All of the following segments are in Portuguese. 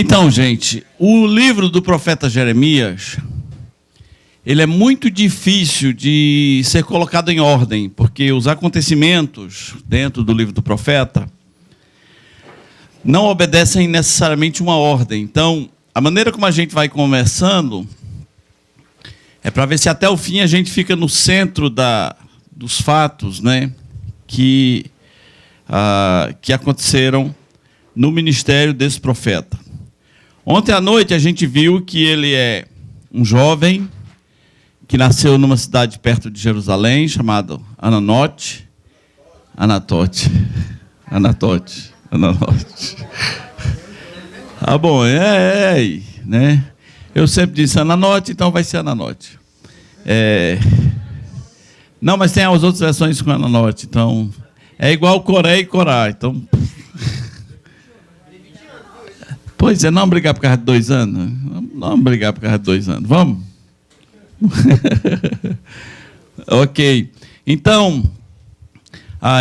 Então, gente, o livro do profeta Jeremias, ele é muito difícil de ser colocado em ordem, porque os acontecimentos dentro do livro do profeta não obedecem necessariamente uma ordem. Então, a maneira como a gente vai conversando é para ver se até o fim a gente fica no centro dos fatos, né, que aconteceram no ministério desse profeta. Ontem à noite a gente viu que ele é um jovem que nasceu numa cidade perto de Jerusalém, chamada Anatote. Ah, bom, né? Eu sempre disse Ananote, então vai ser Ananote. Não, mas tem as outras versões com Ananote, então é igual Coré e Corá, então... Pois é, não brigar por causa de 2 anos. Não brigar por causa de 2 anos. Vamos? Ok. Então,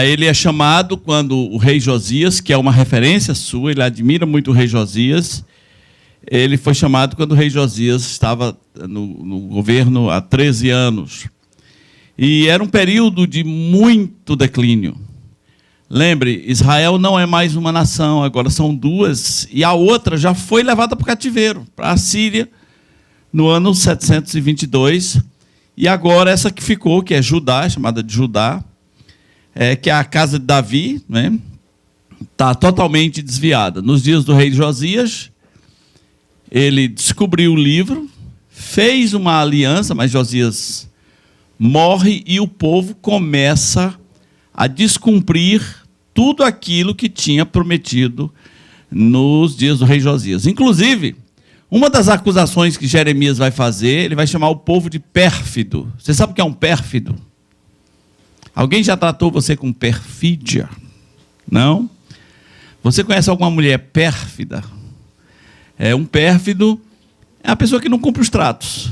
ele é chamado quando o rei Josias, que é uma referência sua, ele admira muito o rei Josias, ele foi chamado quando o rei Josias estava no governo há 13 anos. E era um período de muito declínio. Lembre, Israel não é mais uma nação, agora são 2, e a outra já foi levada para o cativeiro, para a Síria, no ano 722, e agora essa que ficou, que é Judá, chamada de Judá, que é a casa de Davi, né, está totalmente desviada. Nos dias do rei Josias, ele descobriu o livro, fez uma aliança, mas Josias morre e o povo começa a descumprir tudo aquilo que tinha prometido nos dias do rei Josias. Inclusive, uma das acusações que Jeremias vai fazer, ele vai chamar o povo de pérfido. Você sabe o que é um pérfido? Alguém já tratou você com perfídia? Não? Você conhece alguma mulher pérfida? Um pérfido é a pessoa que não cumpre os tratos.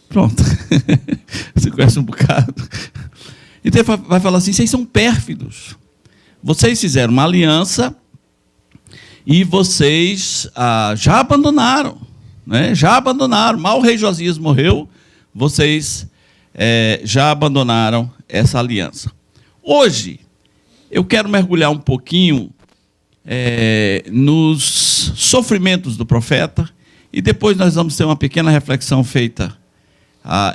Pronto. Você conhece um bocado. Então ele vai falar assim, vocês são pérfidos. Vocês fizeram uma aliança e vocês já abandonaram. Né? Já abandonaram. Mal o rei Josias morreu, vocês já abandonaram essa aliança. Hoje, eu quero mergulhar um pouquinho nos sofrimentos do profeta e depois nós vamos ter uma pequena reflexão feita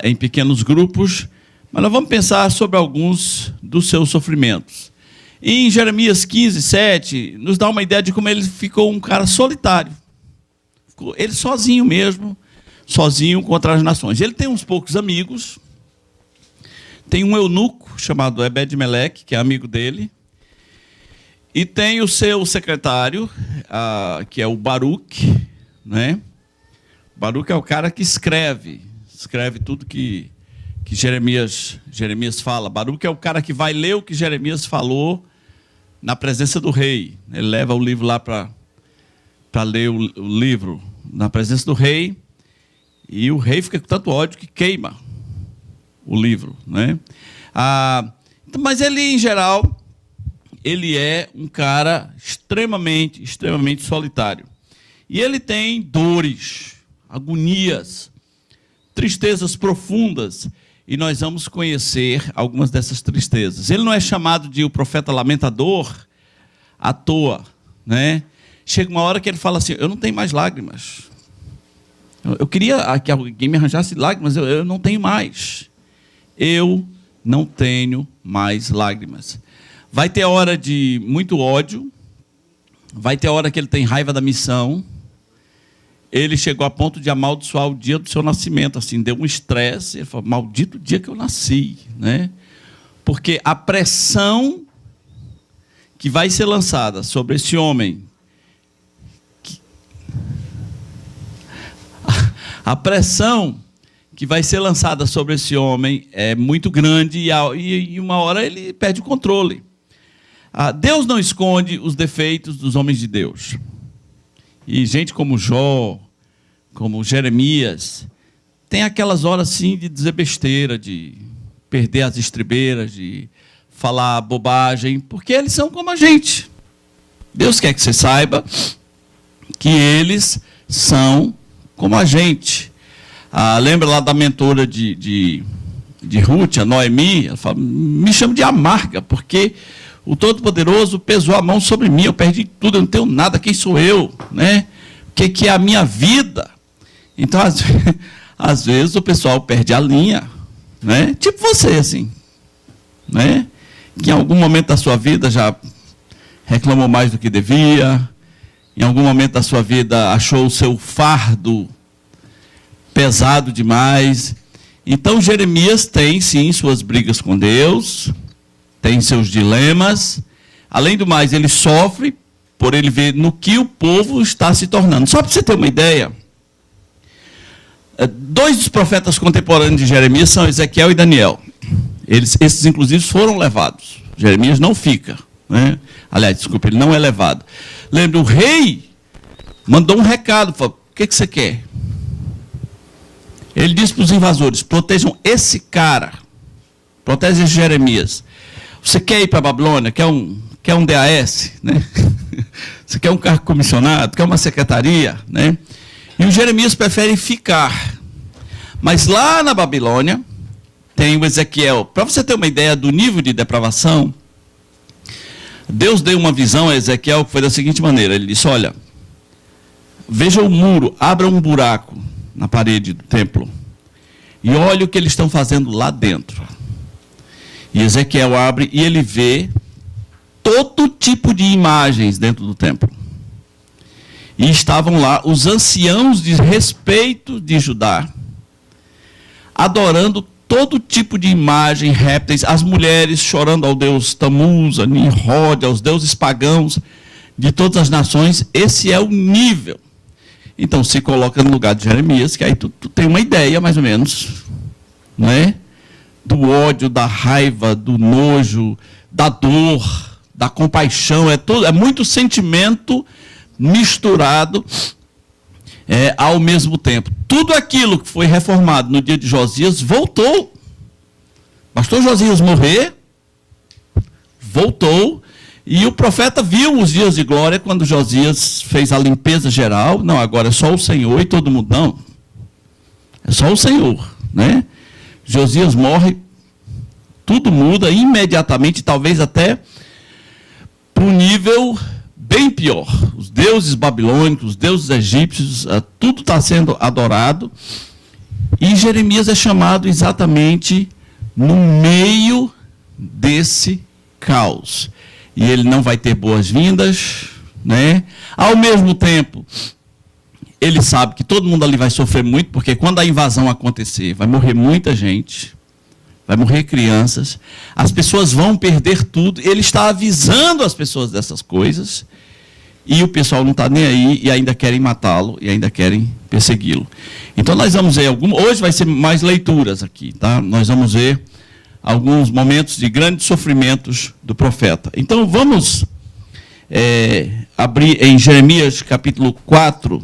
em pequenos grupos, mas nós vamos pensar sobre alguns dos seus sofrimentos. Em Jeremias 15, 7, nos dá uma ideia de como ele ficou um cara solitário. Ficou ele sozinho mesmo, sozinho contra as nações. Ele tem uns poucos amigos. Tem um eunuco chamado Ebed-Meleque, que é amigo dele. E tem o seu secretário, que é o Baruque. Né? Baruque é o cara que escreve tudo que Jeremias fala. Baruque é o cara que vai ler o que Jeremias falou na presença do rei. Ele leva o livro lá para ler o livro na presença do rei, e o rei fica com tanto ódio que queima o livro. Né? Mas ele, em geral, ele é um cara extremamente solitário. E ele tem dores, agonias, tristezas profundas, e nós vamos conhecer algumas dessas tristezas. Ele não é chamado de o profeta lamentador à toa, né? Chega uma hora que ele fala assim, eu não tenho mais lágrimas. Eu queria que alguém me arranjasse lágrimas, eu não tenho mais. Eu não tenho mais lágrimas. Vai ter hora de muito ódio, vai ter hora que ele tem raiva da missão. Ele chegou a ponto de amaldiçoar o dia do seu nascimento, assim, deu um estresse, ele falou, maldito dia que eu nasci, né? Porque a pressão que vai ser lançada sobre esse homem, a pressão que vai ser lançada sobre esse homem é muito grande e uma hora ele perde o controle. Deus não esconde os defeitos dos homens de Deus. E gente como Jó, como Jeremias, tem aquelas horas assim de dizer besteira, de perder as estribeiras, de falar bobagem, porque eles são como a gente. Deus quer que você saiba que eles são como a gente. Lembra lá da mentora de Ruth, a Noemi? Ela fala, me chama de amarga, porque o Todo-Poderoso pesou a mão sobre mim, eu perdi tudo, eu não tenho nada, quem sou eu? Né? O que é a minha vida? Então, às vezes, o pessoal perde a linha, né? Tipo você, assim, né? Que em algum momento da sua vida já reclamou mais do que devia, em algum momento da sua vida achou o seu fardo pesado demais. Então, Jeremias tem, sim, suas brigas com Deus, tem seus dilemas. Além do mais, ele sofre por ele ver no que o povo está se tornando. Só para você ter uma ideia, dois dos profetas contemporâneos de Jeremias são Ezequiel e Daniel. Esses, inclusive, foram levados. Jeremias não fica, né? Aliás, desculpa, ele não é levado. Lembra, o rei mandou um recado, falou, o que você quer? Ele disse para os invasores, protejam esse cara, protejam Jeremias. Você quer ir para a Babilônia? Quer um DAS? Né? Você quer um cargo comissionado? Quer uma secretaria? Né? E o Jeremias prefere ficar. Mas lá na Babilônia, tem o Ezequiel. Para você ter uma ideia do nível de depravação, Deus deu uma visão a Ezequiel que foi da seguinte maneira. Ele disse, olha, veja o muro, abra um buraco na parede do templo e olha o que eles estão fazendo lá dentro. E Ezequiel abre e ele vê todo tipo de imagens dentro do templo. E estavam lá os anciãos de respeito de Judá, adorando todo tipo de imagem, répteis, as mulheres chorando ao deus Tamuz, a Nimrod, aos deuses pagãos de todas as nações. Esse é o nível. Então, se coloca no lugar de Jeremias, que aí tu tem uma ideia, mais ou menos, né? Do ódio, da raiva, do nojo, da dor, da compaixão, é muito sentimento misturado ao mesmo tempo. Tudo aquilo que foi reformado no dia de Josias voltou. Bastou Josias morrer, voltou, e o profeta viu os dias de glória quando Josias fez a limpeza geral. Não, agora é só o Senhor e todo mundo. Não, é só o Senhor, né? Josias morre, tudo muda imediatamente, talvez até para um nível bem pior. Os deuses babilônicos, os deuses egípcios, tudo está sendo adorado. E Jeremias é chamado exatamente no meio desse caos. E ele não vai ter boas-vindas, né? Ao mesmo tempo, ele sabe que todo mundo ali vai sofrer muito, porque quando a invasão acontecer, vai morrer muita gente, vai morrer crianças, as pessoas vão perder tudo. Ele está avisando as pessoas dessas coisas, e o pessoal não está nem aí, e ainda querem matá-lo, e ainda querem persegui-lo. Então nós vamos ver hoje vai ser mais leituras aqui, tá? Nós vamos ver alguns momentos de grandes sofrimentos do profeta. Então vamos abrir em Jeremias capítulo 4.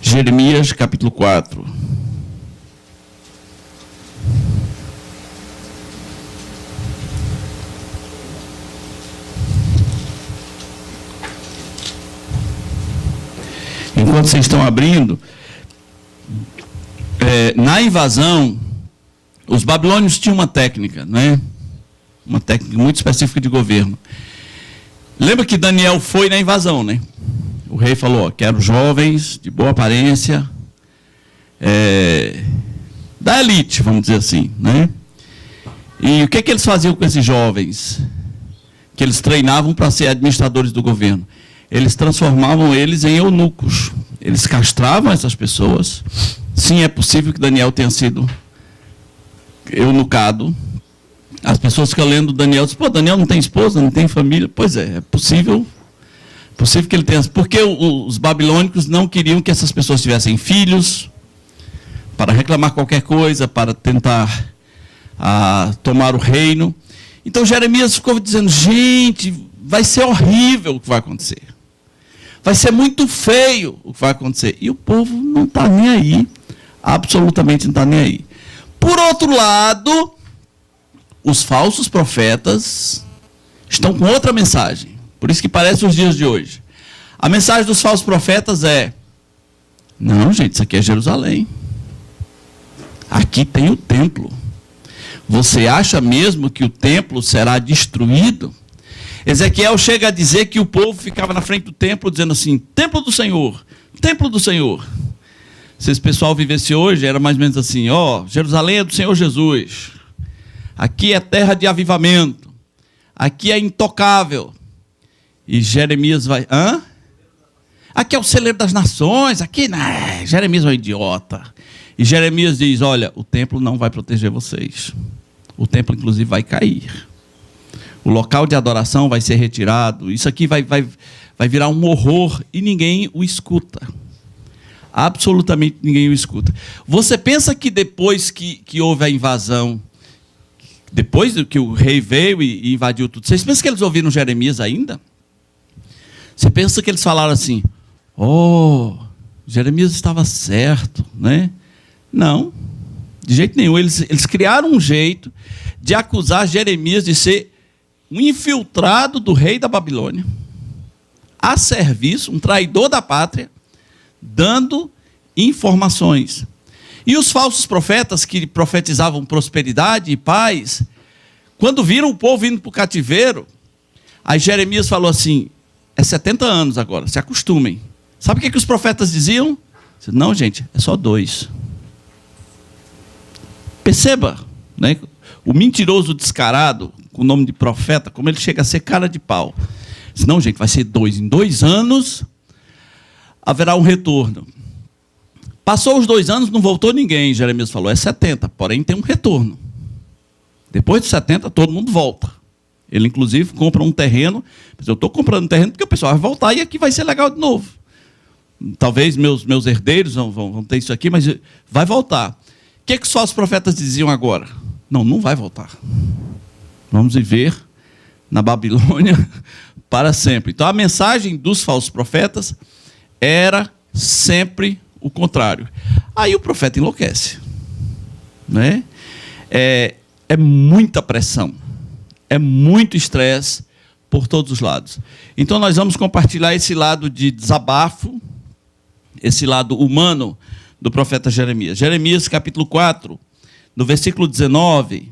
Jeremias capítulo 4. Enquanto vocês estão abrindo, na invasão, os babilônios tinham uma técnica, né? Uma técnica muito específica de governo. Lembra que Daniel foi na invasão, né? O rei falou, quero jovens de boa aparência, da elite, vamos dizer assim, né? E o que eles faziam com esses jovens? Que eles treinavam para ser administradores do governo. Eles transformavam eles em eunucos. Eles castravam essas pessoas. Sim, é possível que Daniel tenha sido eunucado. As pessoas ficam lendo Daniel, dizem, pô, Daniel não tem esposa, não tem família. Pois é possível que ele tenha. Porque os babilônicos não queriam que essas pessoas tivessem filhos, para reclamar qualquer coisa, para tentar tomar o reino. Então Jeremias ficou dizendo, gente, vai ser horrível o que vai acontecer. Vai ser muito feio o que vai acontecer. E o povo não está nem aí. Absolutamente não está nem aí. Por outro lado, os falsos profetas estão com outra mensagem. Por isso que parece os dias de hoje. A mensagem dos falsos profetas é: não, gente, isso aqui é Jerusalém. Aqui tem o templo. Você acha mesmo que o templo será destruído? Ezequiel chega a dizer que o povo ficava na frente do templo dizendo assim: templo do Senhor, templo do Senhor. Se esse pessoal vivesse hoje, era mais ou menos assim: ó, Jerusalém é do Senhor Jesus. Aqui é terra de avivamento. Aqui é intocável. E Jeremias vai: hã? Aqui é o celeiro das nações. Aqui, né? Jeremias é um idiota. E Jeremias diz: olha, o templo não vai proteger vocês. O templo, inclusive, vai cair. O local de adoração vai ser retirado. Isso aqui vai virar um horror e ninguém o escuta. Absolutamente ninguém o escuta. Você pensa que depois que houve a invasão, depois que o rei veio e invadiu tudo, vocês pensam que eles ouviram Jeremias ainda? Você pensa que eles falaram assim: oh, Jeremias estava certo, né? Não, de jeito nenhum. Eles criaram um jeito de acusar Jeremias de ser um infiltrado do rei da Babilônia, a serviço, um traidor da pátria, dando informações. E os falsos profetas que profetizavam prosperidade e paz, quando viram o povo indo para o cativeiro, aí Jeremias falou assim: é 70 anos agora, se acostumem. Sabe o que os profetas diziam? Não, gente, é só 2. Perceba, né? O mentiroso descarado, com o nome de profeta, como ele chega a ser cara de pau. Não, gente, vai ser 2. Em 2 anos haverá um retorno. Passou os 2 anos, não voltou ninguém. Jeremias falou: é 70, porém tem um retorno. Depois de 70, todo mundo volta. Ele, inclusive, compra um terreno. Eu estou comprando um terreno porque o pessoal vai voltar e aqui vai ser legal de novo. Talvez meus herdeiros vão ter isso aqui, mas vai voltar. O que os falsos profetas diziam agora? Não vai voltar. Vamos viver na Babilônia para sempre. Então a mensagem dos falsos profetas era sempre o contrário. Aí o profeta enlouquece, né? É muita pressão, é muito estresse por todos os lados. Então nós vamos compartilhar esse lado de desabafo, esse lado humano do profeta Jeremias. Jeremias capítulo 4, no versículo 19,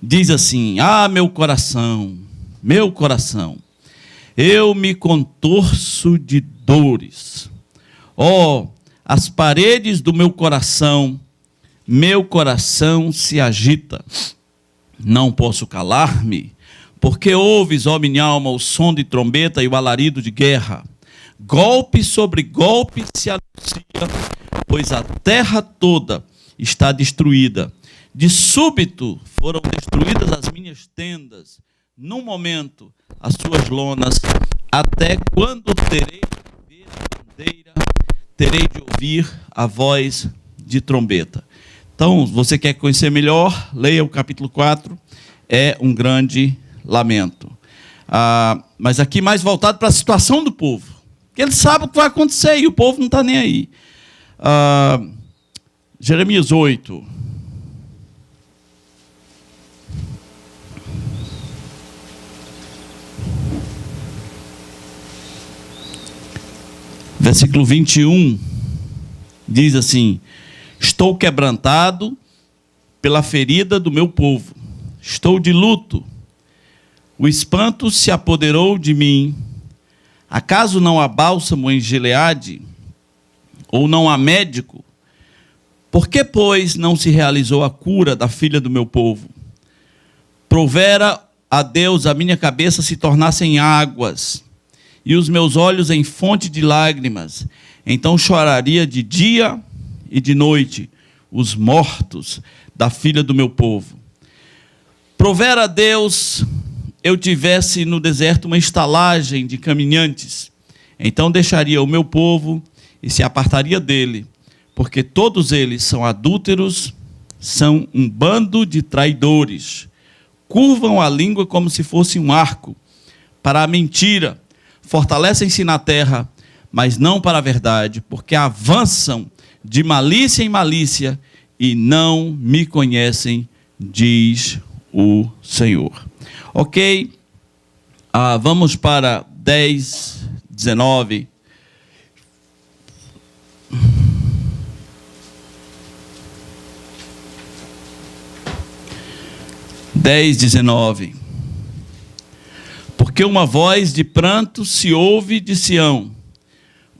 diz assim: ah, meu coração, eu me contorço de dores. Oh, as paredes do meu coração se agita. Não posso calar-me, porque ouves, ó minha alma, o som de trombeta e o alarido de guerra. Golpe sobre golpe se anuncia, pois a terra toda está destruída. De súbito foram destruídas as minhas tendas. Num momento, as suas lonas. Até quando terei de ver a bandeira, terei de ouvir a voz de trombeta. Então, você quer conhecer melhor? Leia o capítulo 4. É um grande lamento. Mas aqui mais voltado para a situação do povo. Porque eles sabem o que vai acontecer e o povo não está nem aí. Jeremias 8. Versículo 21. Diz assim: estou quebrantado pela ferida do meu povo. Estou de luto. O espanto se apoderou de mim. Acaso não há bálsamo em Gileade? Ou não há médico? Por que, pois, não se realizou a cura da filha do meu povo? Provera a Deus a minha cabeça se tornasse em águas, e os meus olhos em fonte de lágrimas. Então choraria de dia e de noite os mortos da filha do meu povo. Provera a Deus eu tivesse no deserto uma estalagem de caminhantes, então deixaria o meu povo e se apartaria dele, porque todos eles são adúlteros, são um bando de traidores, curvam a língua como se fosse um arco para a mentira, fortalecem-se na terra, mas não para a verdade, porque avançam de malícia em malícia e não me conhecem, diz o Senhor. Ok, vamos para 10 19. Porque uma voz de pranto se ouve de Sião.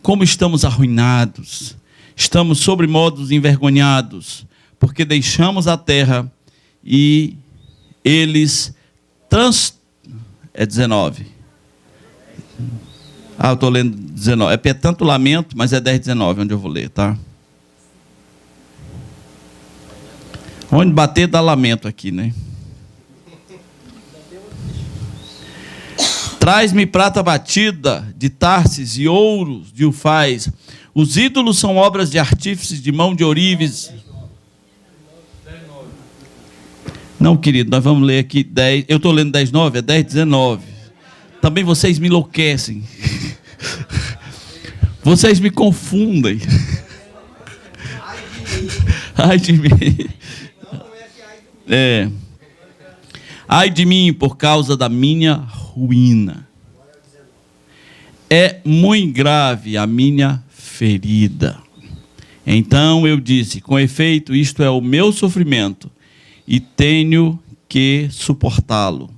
Como estamos arruinados, estamos sobremodo envergonhados, porque deixamos a terra e eles É 19. Eu estou lendo 19. É tanto lamento, mas é 10, 19, onde eu vou ler, tá? Onde bater dá lamento aqui, né? Traz-me prata batida de Tarsis e ouro de Ufaz. Os ídolos são obras de artífices de mão de ourives. Não, querido, nós vamos ler aqui 10. Eu estou lendo 10, 9, é 10, 19. Também vocês me enlouquecem. Vocês me confundem. Ai de mim. Ai de mim por causa da minha ruína. É muito grave a minha ferida. Então eu disse, com efeito, isto é o meu sofrimento, e tenho que suportá-lo.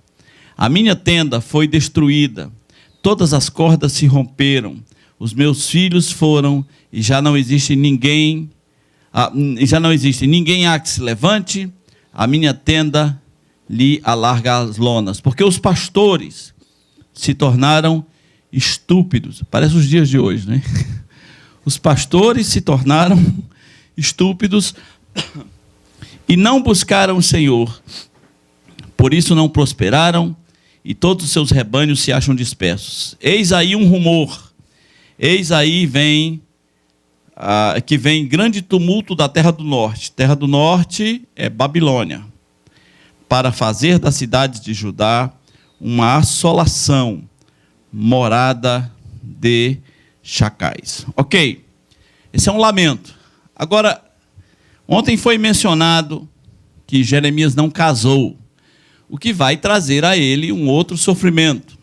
A minha tenda foi destruída, todas as cordas se romperam, os meus filhos foram, e já não existe ninguém há que se levante, a minha tenda lhe alarga as lonas, porque os pastores se tornaram estúpidos. Parece os dias de hoje, né? Os pastores se tornaram estúpidos e não buscaram o Senhor. Por isso não prosperaram e todos os seus rebanhos se acham dispersos. Eis aí um rumor. Eis aí que vem grande tumulto da terra do norte. Terra do norte é Babilônia. Para fazer da cidade de Judá uma assolação, morada de chacais. Ok, esse é um lamento. Agora, ontem foi mencionado que Jeremias não casou, o que vai trazer a ele um outro sofrimento.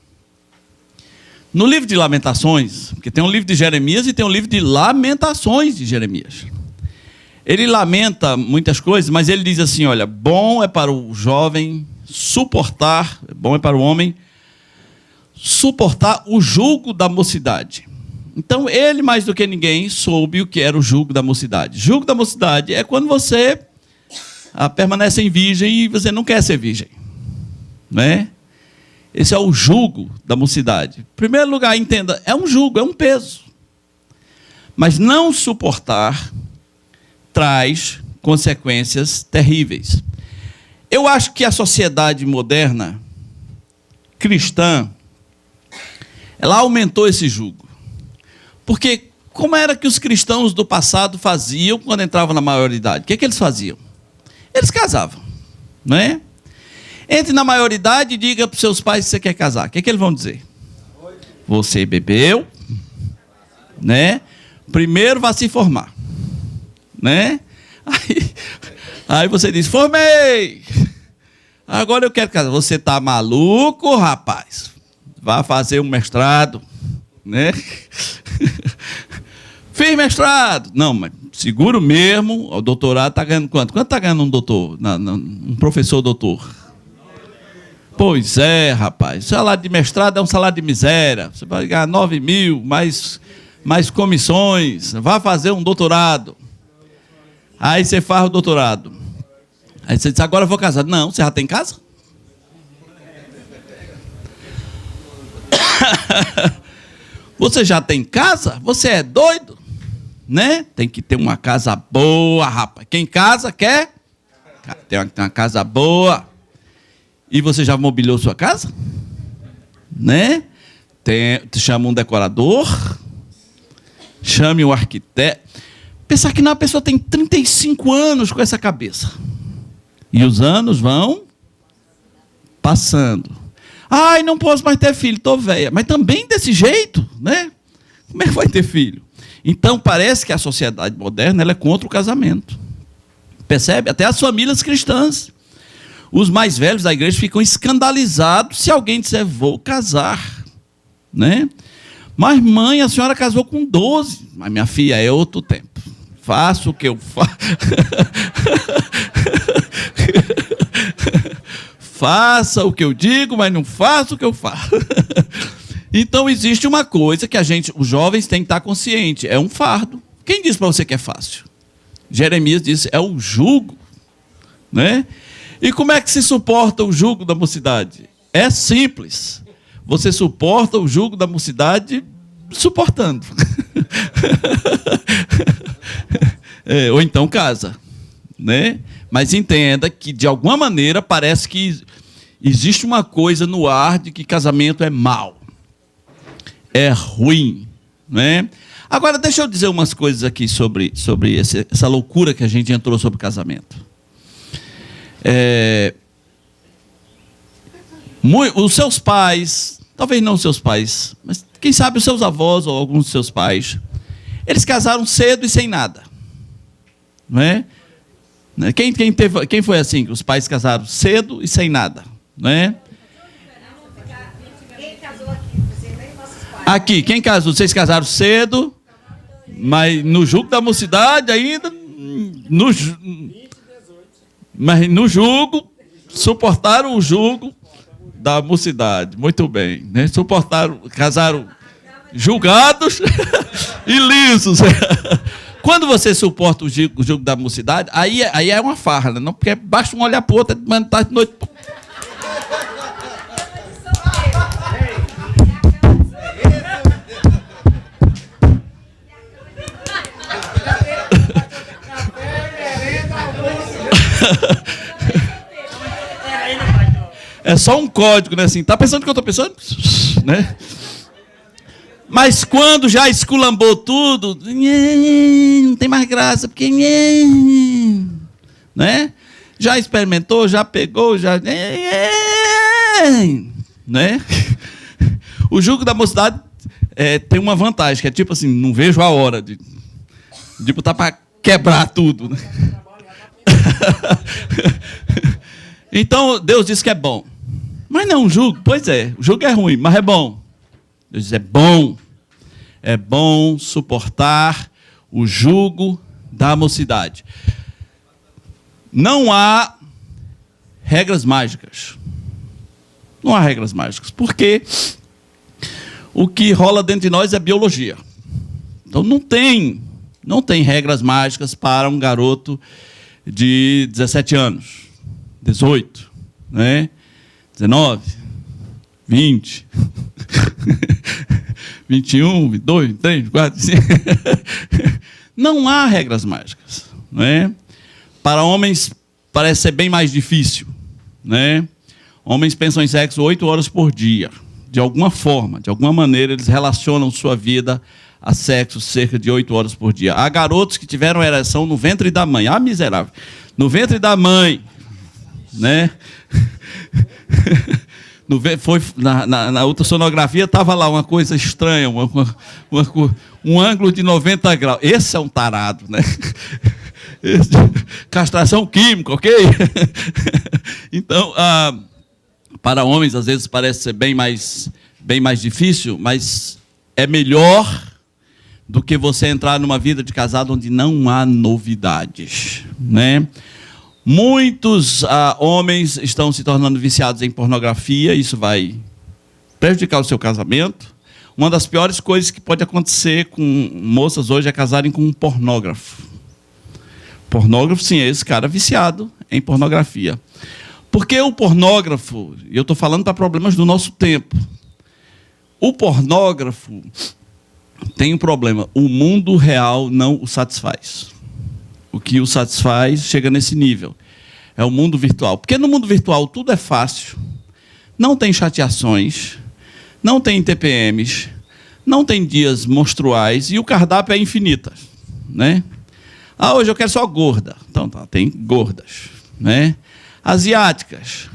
No livro de Lamentações, porque tem um livro de Jeremias e tem um livro de Lamentações de Jeremias. Ele lamenta muitas coisas, mas ele diz assim, olha, bom é para o jovem suportar, bom é para o homem suportar o jugo da mocidade. Então, ele, mais do que ninguém, soube o que era o jugo da mocidade. Jugo da mocidade é quando você permanece em virgem e você não quer ser virgem. Né? Esse é o jugo da mocidade. Em primeiro lugar, entenda, é um jugo, é um peso. Mas não suportar traz consequências terríveis. Eu acho que a sociedade moderna, cristã, ela aumentou esse jugo. Porque como era que os cristãos do passado faziam quando entravam na maioridade? O que eles faziam? Eles casavam, não é? Entre na maioridade e diga para os seus pais que você quer casar. O que eles vão dizer? Você bebeu, né? Primeiro vai se formar, né? Aí você diz, formei! Agora eu quero casar. Você está maluco, rapaz? Vá fazer um mestrado, né? Fiz mestrado. Não, mas seguro mesmo, o doutorado está ganhando quanto? Quanto está ganhando um doutor, um professor doutor? Pois é, rapaz. O salário de mestrado é um salário de miséria. Você vai ganhar 9 mil, mais comissões. Vá fazer um doutorado. Aí você faz o doutorado. Aí você diz, agora eu vou casar. Não, você já tem casa? Você já tem casa? Você é doido? Né? Tem que ter uma casa boa, rapaz. Quem casa quer? Tem uma casa boa. E você já mobiliou sua casa? Né? Chama um decorador. Chame um arquiteto. Pensar que não, a pessoa tem 35 anos com essa cabeça. E os anos vão passando. Ai, não posso mais ter filho, estou velha. Mas também desse jeito, né? Como é que vai ter filho? Então, parece que a sociedade moderna ela é contra o casamento. Percebe? Até as famílias cristãs. Os mais velhos da igreja ficam escandalizados se alguém disser, vou casar. Né? Mas, mãe, a senhora casou com 12. Mas, minha filha, é outro tempo. Faço o que eu faço. Faça o que eu digo, mas não faça o que eu faço. Então, existe uma coisa que os jovens têm que estar conscientes. É um fardo. Quem disse para você que é fácil? Jeremias disse, é o jugo. Né? E como é que se suporta o jugo da mocidade? É simples. Você suporta o jugo da mocidade suportando. Ou então casa. Né? Mas entenda que, de alguma maneira, parece que existe uma coisa no ar de que casamento é mau. É ruim. Né? Agora, deixa eu dizer umas coisas aqui sobre essa loucura que a gente entrou sobre casamento. Os seus pais, talvez não os seus pais, mas quem sabe os seus avós ou alguns dos seus pais, eles casaram cedo e sem nada. Não é? Quem foi assim? Os pais casaram cedo e sem nada. Não é? Aqui, quem casou? Vocês casaram cedo, mas no jugo da mocidade ainda, mas no jugo, suportaram o jugo da mocidade. Muito bem. Né? Casaram julgados e lisos. Quando você suporta o jugo da mocidade, aí é uma farra, né? Não, porque basta um olhar para o outro, tá de noite. É só um código, né? Assim, tá pensando o que eu estou pensando? Né? Mas quando já esculambou tudo, não tem mais graça, porque né? Já experimentou, já pegou, já né? O jugo da mocidade tem uma vantagem, que é tipo assim, não vejo a hora de botar para quebrar tudo. Né? Então, Deus diz que é bom. Mas não, o jugo, pois é, o jugo é ruim, mas é bom. Deus diz, é bom suportar o jugo da mocidade. Não há regras mágicas. Não há regras mágicas, porque o que rola dentro de nós é biologia. Então não tem regras mágicas para um garoto de 17 anos, 18, né? 19, 20, 21, 22, 23, 24, 25. Não há regras mágicas. Né? Para homens, parece ser bem mais difícil. Né? Homens pensam em sexo 8 horas por dia. De alguma forma, de alguma maneira, eles relacionam sua vida a sexo cerca de 8 horas por dia. Há garotos que tiveram ereção no ventre da mãe. Ah, miserável. No ventre da mãe. Né? Na ultrassonografia estava lá uma coisa estranha, um ângulo de 90 graus. Esse é um tarado, né? Castração química, ok? Então, para homens, às vezes parece ser bem mais difícil, mas é melhor do que você entrar numa vida de casado onde não há novidades, né? Muitos homens estão se tornando viciados em pornografia, isso vai prejudicar o seu casamento. Uma das piores coisas que pode acontecer com moças hoje é casarem com um pornógrafo. Pornógrafo, sim, é esse cara viciado em pornografia. Porque o pornógrafo, e eu estou falando para problemas do nosso tempo, o pornógrafo tem um problema, o mundo real não o satisfaz. O que o satisfaz chega nesse nível. É o mundo virtual. Porque no mundo virtual tudo é fácil. Não tem chateações. Não tem TPMs. Não tem dias monstruais. E o cardápio é infinito. Né? Hoje eu quero só gorda. Então tá, tem gordas. Né? Asiáticas.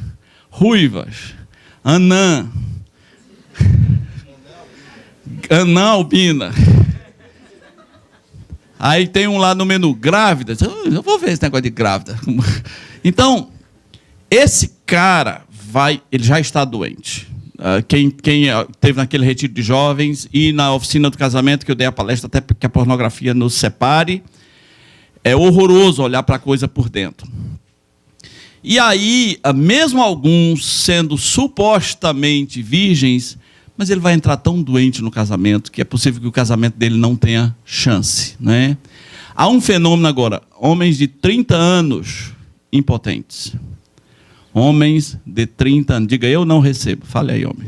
Ruivas. Anã. Anã albina. Aí tem um lá no menu, grávida. Eu vou ver esse negócio de grávida. Então, esse cara ele já está doente. Quem esteve naquele retiro de jovens e na oficina do casamento, que eu dei a palestra até que a pornografia nos separe, é horroroso olhar para a coisa por dentro. E aí, mesmo alguns sendo supostamente virgens, mas ele vai entrar tão doente no casamento que é possível que o casamento dele não tenha chance, né? Há um fenômeno agora, homens de 30 anos impotentes. Homens de 30 anos. Diga, eu não recebo. Fale aí, homem.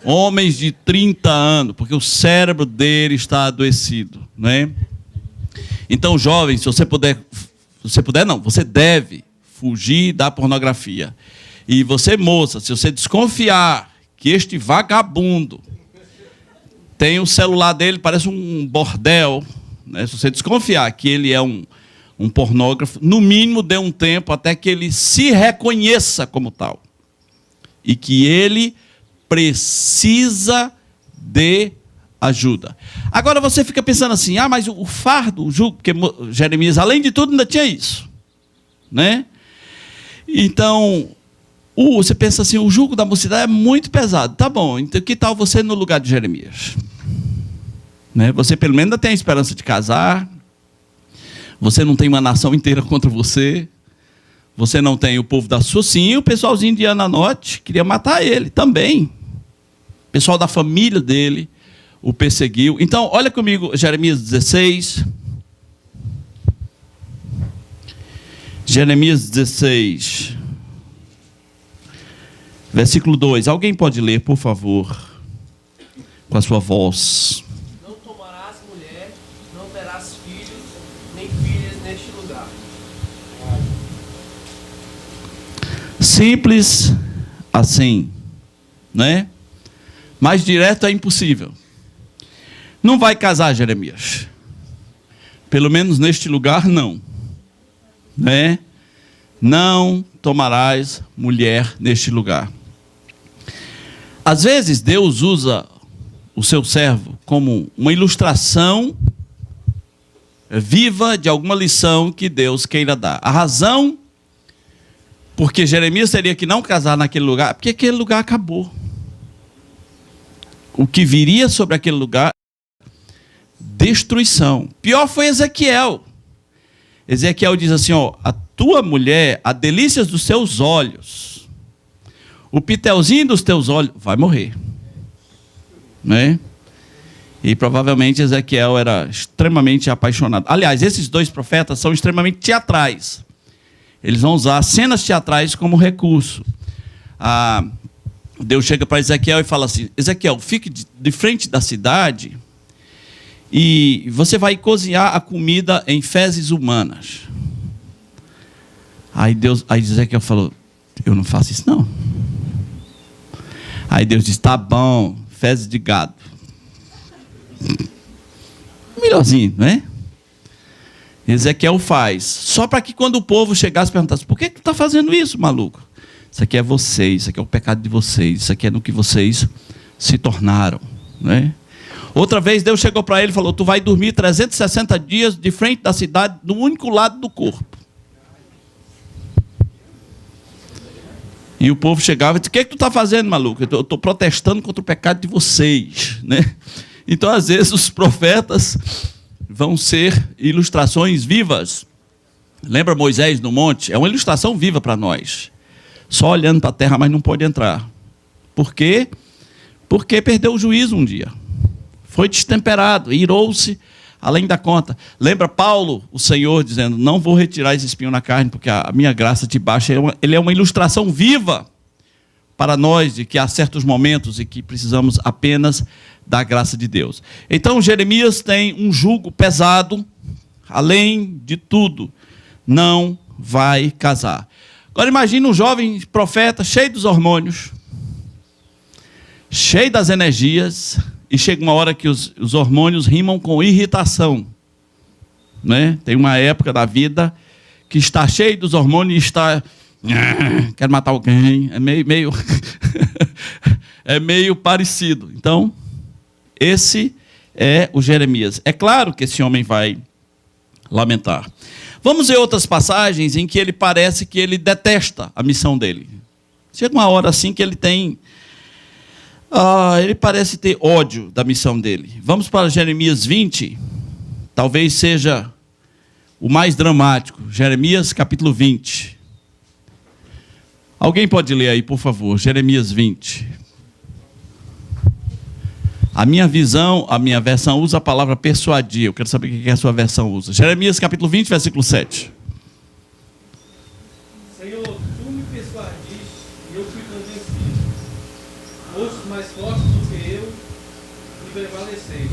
Homens de 30 anos, porque o cérebro dele está adoecido, né? Então, jovens, se você puder não, você deve fugir da pornografia. E você, moça, se você desconfiar que este vagabundo tem o celular dele, parece um bordel, né? Se você desconfiar que ele é um pornógrafo, no mínimo dê um tempo até que ele se reconheça como tal. E que ele precisa de ajuda. Agora você fica pensando assim, mas o fardo, o jugo, porque Jeremias, além de tudo, ainda tinha isso, né? Então, você pensa assim, o jugo da mocidade é muito pesado. Tá bom, então que tal você no lugar de Jeremias? Né? Você pelo menos ainda tem a esperança de casar, você não tem uma nação inteira contra você, você não tem o povo da sua, sim, o pessoalzinho de Ananote queria matar ele também. O pessoal da família dele o perseguiu. Então, olha comigo, Jeremias 16. Jeremias 16, versículo 2. Alguém pode ler, por favor, com a sua voz. Não tomarás mulher, não terás filhos, nem filhas neste lugar. Simples assim, né? Mais direto é impossível. Não vai casar, Jeremias. Pelo menos neste lugar, não. Né? Não tomarás mulher neste lugar. Às vezes, Deus usa o seu servo como uma ilustração viva de alguma lição que Deus queira dar. A razão porque Jeremias teria que não casar naquele lugar, porque aquele lugar acabou. O que viria sobre aquele lugar, destruição. Pior foi Ezequiel. Ezequiel diz assim, a tua mulher, a delícia dos teus olhos, o pitelzinho dos teus olhos, vai morrer. Né? E provavelmente Ezequiel era extremamente apaixonado. Aliás, esses dois profetas são extremamente teatrais. Eles vão usar cenas teatrais como recurso. Deus chega para Ezequiel e fala assim, Ezequiel, fique de frente da cidade e você vai cozinhar a comida em fezes humanas. Aí Ezequiel falou, eu não faço isso não. Aí Deus disse, tá bom, fezes de gado. Melhorzinho, não é? Ezequiel faz, só para que quando o povo chegasse e perguntasse, por que tu está fazendo isso, maluco? Isso aqui é vocês, isso aqui é o pecado de vocês, isso aqui é no que vocês se tornaram, né? Outra vez Deus chegou para ele e falou, tu vai dormir 360 dias de frente da cidade, no único lado do corpo. E o povo chegava e disse, o que tu está fazendo, maluco? Eu estou protestando contra o pecado de vocês, né? Então, às vezes, os profetas vão ser ilustrações vivas. Lembra Moisés no monte? É uma ilustração viva para nós. Só olhando para a terra, mas não pode entrar. Por quê? Porque perdeu o juízo um dia. Foi destemperado, irou-se além da conta. Lembra Paulo, o Senhor, dizendo, não vou retirar esse espinho na carne, porque a minha graça te baixa. Ele é uma ilustração viva para nós, de que há certos momentos em que precisamos apenas da graça de Deus. Então, Jeremias tem um jugo pesado, além de tudo, não vai casar. Agora imagine um jovem profeta, cheio dos hormônios, cheio das energias, e chega uma hora que os hormônios rimam com irritação. Né? Tem uma época da vida que está cheio dos hormônios e está... quero matar alguém. É meio é meio parecido. Então, esse é o Jeremias. É claro que esse homem vai lamentar. Vamos ver outras passagens em que ele parece que ele detesta a missão dele. Chega uma hora assim que ele tem... ele parece ter ódio da missão dele. Vamos para Jeremias 20. Talvez seja o mais dramático. Jeremias capítulo 20. Alguém pode ler aí, por favor, Jeremias 20. A minha versão usa a palavra persuadir. Eu quero saber o que a sua versão usa. Jeremias capítulo 20, versículo 7. Senhor, tu me persuadiste e eu fui convencido. Outros mais fortes do que eu me prevaleceste.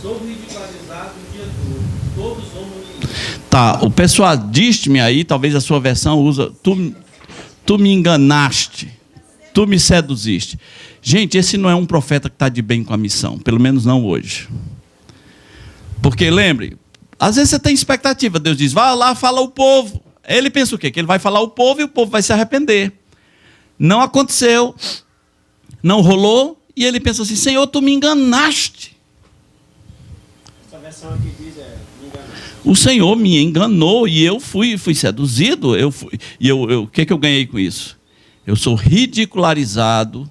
Sou ridicularizado o dia todo. Todos zombam de mim. Tá, o persuadiste-me aí, talvez a sua versão usa... Tu me enganaste, tu me seduziste. Gente, esse não é um profeta que está de bem com a missão, pelo menos não hoje. Porque, lembre, às vezes você tem expectativa, Deus diz, vá lá, fala o povo. Ele pensa o quê? Que ele vai falar o povo e o povo vai se arrepender. Não aconteceu, não rolou, e ele pensa assim, Senhor, tu me enganaste. Essa versão aqui diz, me enganaste. O Senhor me enganou e eu fui seduzido. O que eu ganhei com isso? Eu sou ridicularizado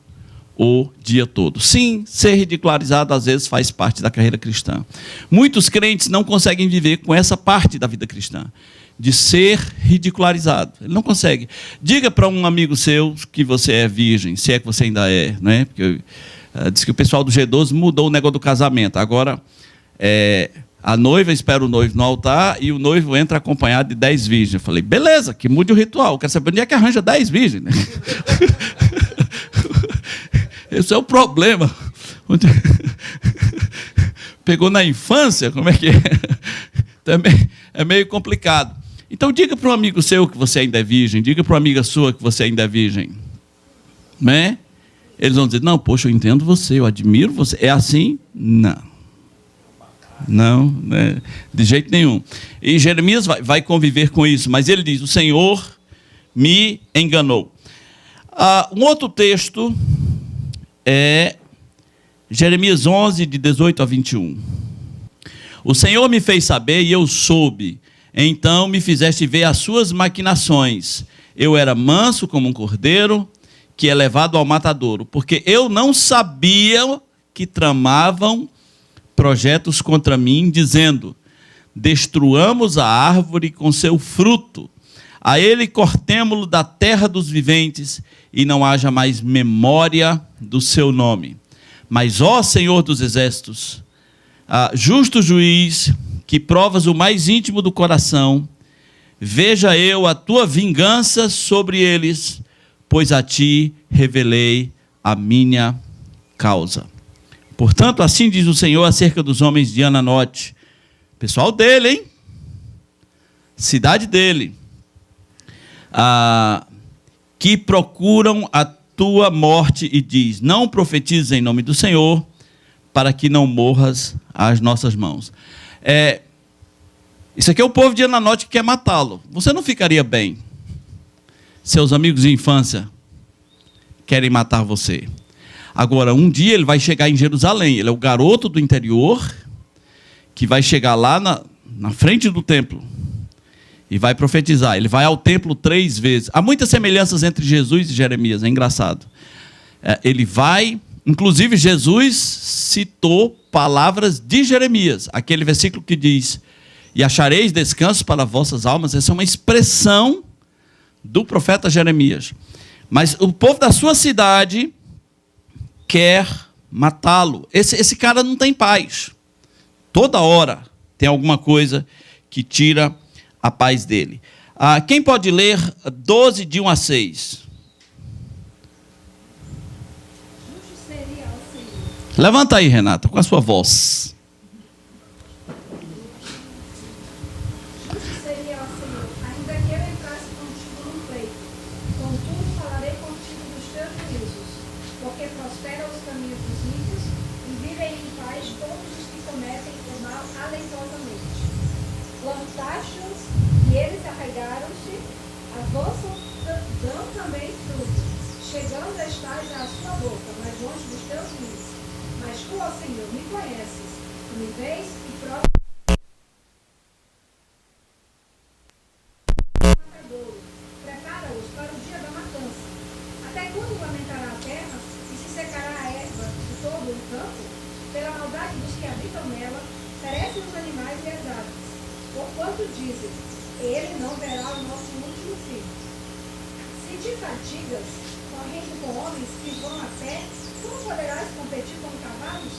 o dia todo. Sim, ser ridicularizado às vezes faz parte da carreira cristã. Muitos crentes não conseguem viver com essa parte da vida cristã, de ser ridicularizado. Ele não consegue. Diga para um amigo seu que você é virgem, se é que você ainda é, né? Porque diz que o pessoal do G12 mudou o negócio do casamento. Agora a noiva espera o noivo no altar e o noivo entra acompanhado de 10 virgens. Eu falei, beleza, que mude o ritual. Quero saber onde é que arranja 10 virgens. Né? Esse é o problema. Pegou na infância, como é que é? Também é meio complicado. Então diga para um amigo seu que você ainda é virgem, diga para uma amiga sua que você ainda é virgem. Né? Eles vão dizer, não, poxa, eu entendo você, eu admiro você. É assim? Não. Não, né? De jeito nenhum. E Jeremias vai conviver com isso, mas ele diz, o Senhor me enganou. Um outro texto é Jeremias 11, de 18 a 21. O Senhor me fez saber e eu soube, então me fizeste ver as suas maquinações. Eu era manso como um cordeiro, que é levado ao matadouro, porque eu não sabia que tramavam projetos contra mim, dizendo, destruamos a árvore com seu fruto, a ele cortemo-lo da terra dos viventes, e não haja mais memória do seu nome. Mas, ó Senhor dos exércitos, justo juiz, que provas o mais íntimo do coração, veja eu a tua vingança sobre eles, pois a ti revelei a minha causa. Portanto, assim diz o Senhor acerca dos homens de Ananote, pessoal dele, hein? Cidade dele, que procuram a tua morte e diz, não profetiza em nome do Senhor, para que não morras às nossas mãos. Isso aqui é o povo de Ananote que quer matá-lo. Você não ficaria bem? Seus amigos de infância querem matar você. Agora, um dia ele vai chegar em Jerusalém. Ele é o garoto do interior que vai chegar lá na frente do templo e vai profetizar. Ele vai ao templo 3 vezes. Há muitas semelhanças entre Jesus e Jeremias, é engraçado. Ele vai, inclusive Jesus citou palavras de Jeremias. Aquele versículo que diz, e achareis descanso para vossas almas. Essa é uma expressão do profeta Jeremias. Mas o povo da sua cidade quer matá-lo. Esse cara não tem paz. Toda hora tem alguma coisa que tira a paz dele. Quem pode ler 12, de 1 a 6? Levanta aí, Renata, com a sua voz. Chegando estás à sua boca, mas longe dos teus limites. Mas tu, ó Senhor, me conheces, tu me vês e provas. ataque dos que habitam nela, perecem os animais e as aves. Porquanto dizem, ele não verá o nosso último fim. Se te fatigas, correndo com homens que vão a pé, como poderás competir com cavalos?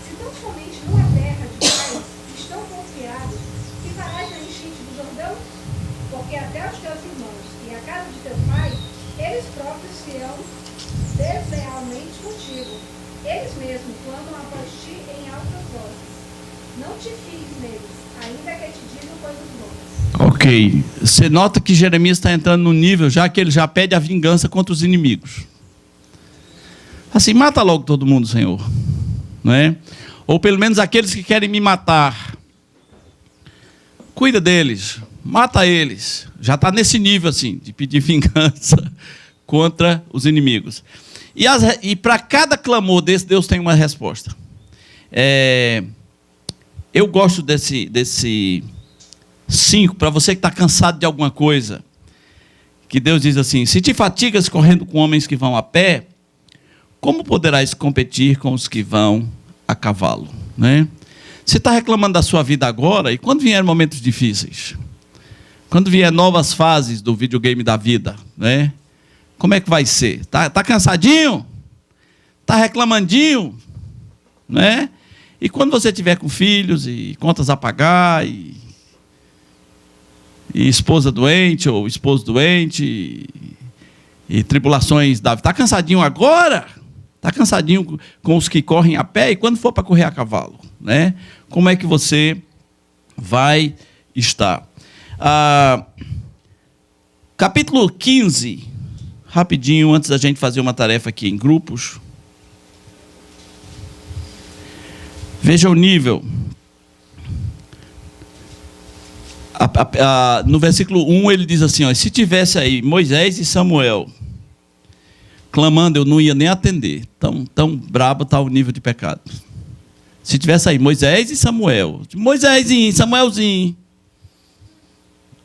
Se tão somente numa terra de paz estão confiados, que farás na enchente do Jordão? Porque até os teus irmãos e a casa de teu pai, eles próprios serão deslealmente contigo. Eles mesmos clamam após ti em altas vozes. Não te fies neles, ainda que te digam coisas boas. Ok. Você nota que Jeremias está entrando no nível, já que ele já pede a vingança contra os inimigos. Assim, mata logo todo mundo, Senhor. Não é? Ou pelo menos aqueles que querem me matar. Cuida deles, mata eles. Já está nesse nível assim, de pedir vingança contra os inimigos. E para cada clamor desse, Deus tem uma resposta. Eu gosto desse 5, para você que está cansado de alguma coisa, que Deus diz assim: se te fatigas correndo com homens que vão a pé, como poderás competir com os que vão a cavalo? Né? Você está reclamando da sua vida agora, e quando vier momentos difíceis, quando vier novas fases do videogame da vida, né? Como é que vai ser? Tá cansadinho? Tá reclamandinho? Né? E quando você tiver com filhos e contas a pagar e esposa doente ou esposo doente e tribulações da vida, tá cansadinho agora? Tá cansadinho com os que correm a pé? E quando for para correr a cavalo, né? Como é que você vai estar? Capítulo 15, rapidinho, antes da gente fazer uma tarefa aqui em grupos. Veja o nível. No versículo 1 ele diz assim, ó, se tivesse aí Moisés e Samuel clamando, eu não ia nem atender. Tão brabo está o nível de pecado. Se tivesse aí Moisés e Samuel, Moisésinho, Samuelzinho,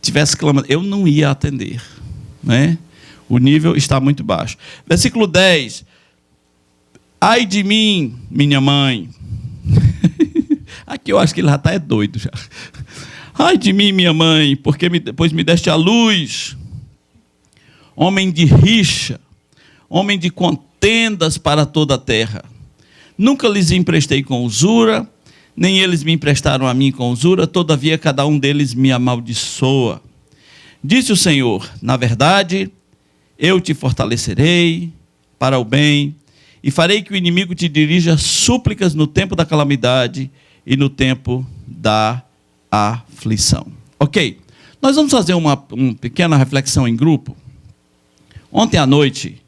tivesse clamando, eu não ia atender. Né? O nível está muito baixo. Versículo 10. Ai de mim, minha mãe. Aqui eu acho que ele já está doido já. Ai de mim, minha mãe, porque depois me deste a luz. Homem de rixa, homem de contendas para toda a terra. Nunca lhes emprestei com usura, nem eles me emprestaram a mim com usura, todavia cada um deles me amaldiçoa. Disse o Senhor, na verdade, eu te fortalecerei para o bem, e farei que o inimigo te dirija súplicas no tempo da calamidade e no tempo da aflição. Ok, nós vamos fazer uma pequena reflexão em grupo. Ontem à noite,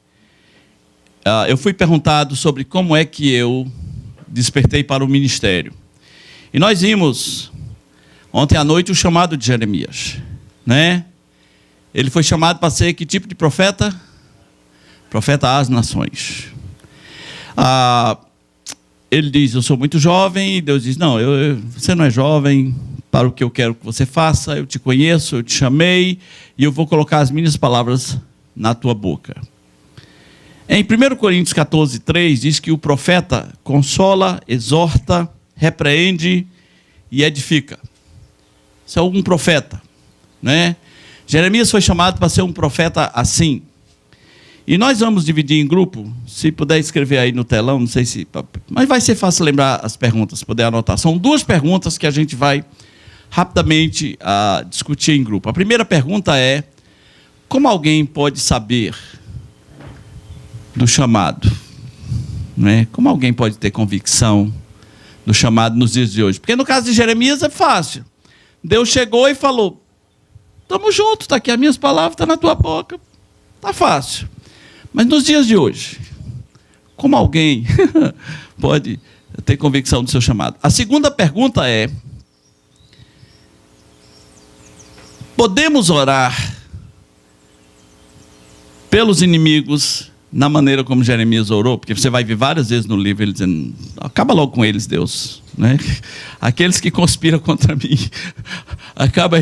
eu fui perguntado sobre como é que eu despertei para o ministério. E nós vimos, ontem à noite, o chamado de Jeremias. Né? Ele foi chamado para ser que tipo de profeta? Profeta às nações. Ele diz, eu sou muito jovem, e Deus diz, não, você não é jovem para o que eu quero que você faça, eu te conheço, eu te chamei, e eu vou colocar as minhas palavras na tua boca. Em 1 Coríntios 14, 3, diz que o profeta consola, exorta, repreende e edifica. Isso é um profeta. Né? Jeremias foi chamado para ser um profeta assim. E nós vamos dividir em grupo, se puder escrever aí no telão, não sei se... Mas vai ser fácil lembrar as perguntas, se puder anotar. São 2 perguntas que a gente vai rapidamente discutir em grupo. A primeira pergunta é, como alguém pode saber do chamado? Né? Como alguém pode ter convicção do chamado nos dias de hoje? Porque no caso de Jeremias é fácil. Deus chegou e falou, estamos juntos, está aqui as minhas palavras, está na tua boca. Está fácil. Mas nos dias de hoje, como alguém pode ter convicção do seu chamado? A segunda pergunta é, podemos orar pelos inimigos na maneira como Jeremias orou? Porque você vai ver várias vezes no livro ele dizendo, acaba logo com eles, Deus. Né? Aqueles que conspiram contra mim, acaba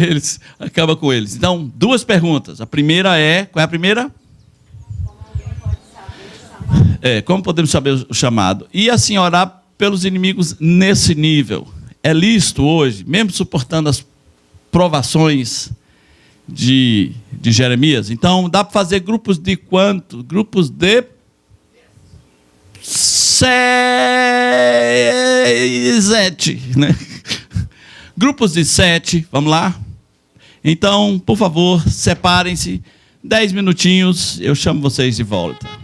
com eles. Então, 2 perguntas. A primeira é, qual é a primeira? Como podemos saber o chamado? E assim, orar pelos inimigos nesse nível. É lícito hoje, mesmo suportando as provações de Jeremias. Então, dá para fazer grupos de quanto? Grupos de 7, né? Grupos de 7, vamos lá? Então, por favor, separem-se. 10 minutinhos, eu chamo vocês de volta.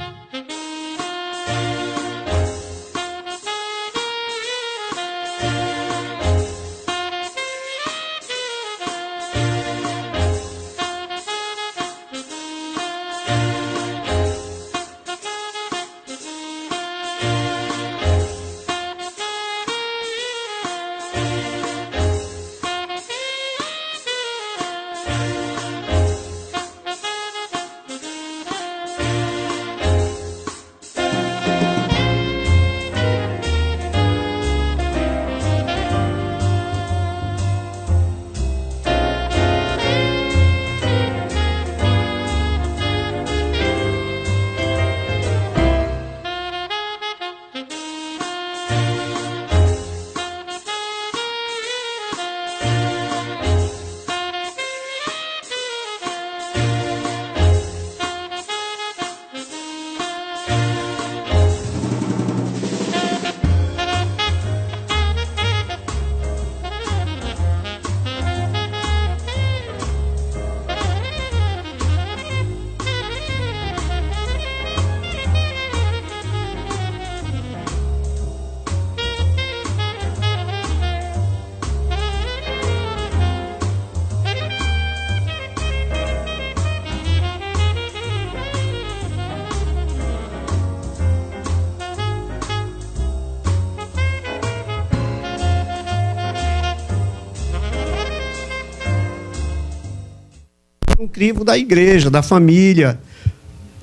Um crivo da igreja, da família,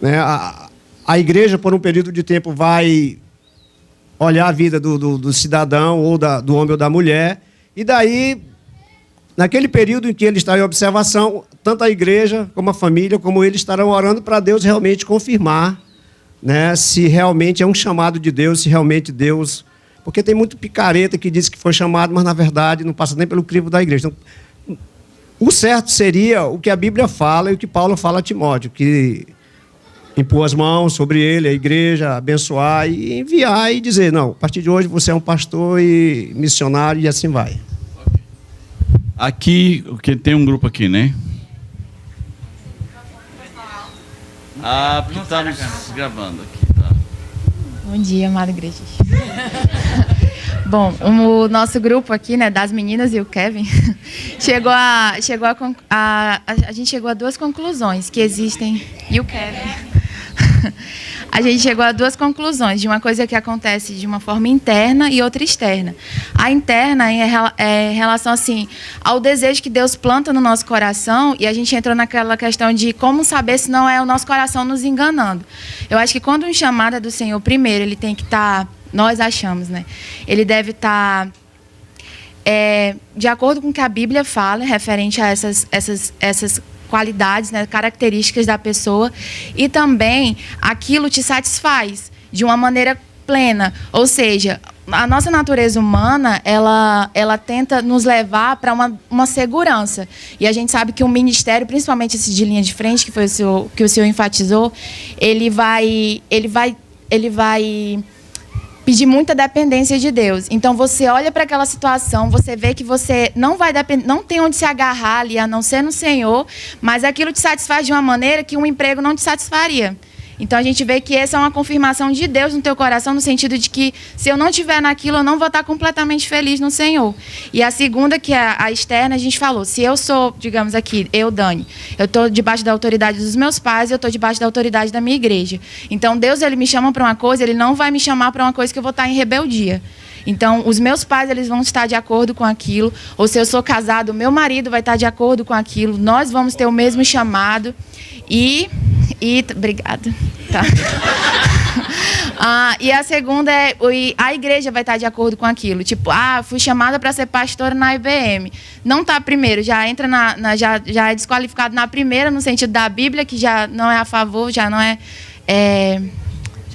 né? A igreja, por um período de tempo, vai olhar a vida do cidadão, ou do homem ou da mulher, e daí, naquele período em que ele está em observação, tanto a igreja, como a família, como ele estarão orando para Deus realmente confirmar, né, se realmente é um chamado de Deus, se realmente Deus... Porque tem muito picareta que diz que foi chamado, mas, na verdade, não passa nem pelo crivo da igreja. Então, o certo seria o que a Bíblia fala e o que Paulo fala a Timóteo, que impor as mãos sobre ele, a igreja, abençoar e enviar e dizer, não, a partir de hoje você é um pastor e missionário e assim vai. Aqui, porque tem um grupo aqui, né? Ah, porque estamos gravando aqui, tá? Bom dia, amada igreja. Bom, o nosso grupo aqui, né, das meninas e o Kevin, a gente chegou a duas conclusões que existem. E o Kevin. A gente chegou a duas conclusões de uma coisa que acontece de uma forma interna e outra externa. A interna é em relação assim ao desejo que Deus planta no nosso coração, e a gente entrou naquela questão de como saber se não é o nosso coração nos enganando. Eu acho que quando um chamado é do Senhor, primeiro ele tem que estar, nós achamos, né? Ele deve estar de acordo com o que a Bíblia fala, referente a essas qualidades, né, características da pessoa, e também aquilo te satisfaz de uma maneira plena. Ou seja, a nossa natureza humana, ela tenta nos levar para uma segurança. E a gente sabe que o ministério, principalmente esse de linha de frente, que foi que o senhor enfatizou, ele vai pedir muita dependência de Deus. Então, você olha para aquela situação, você vê que você não tem onde se agarrar ali, a não ser no Senhor, mas aquilo te satisfaz de uma maneira que um emprego não te satisfaria. Então, a gente vê que essa é uma confirmação de Deus no teu coração, no sentido de que, se eu não estiver naquilo, eu não vou estar completamente feliz no Senhor. E a segunda, que é a externa, a gente falou, se eu sou, digamos aqui, eu, Dani, eu estou debaixo da autoridade dos meus pais, eu estou debaixo da autoridade da minha igreja. Então, Deus, ele me chama para uma coisa, ele não vai me chamar para uma coisa que eu vou estar em rebeldia. Então, os meus pais, eles vão estar de acordo com aquilo, ou se eu sou casado, o meu marido vai estar de acordo com aquilo, nós vamos ter o mesmo chamado. Obrigada. Tá. E a segunda é, a igreja vai estar de acordo com aquilo. Tipo, fui chamada para ser pastora na IBM. Não está primeiro, já entra já é desqualificado na primeira, no sentido da Bíblia, que já não é a favor, já não é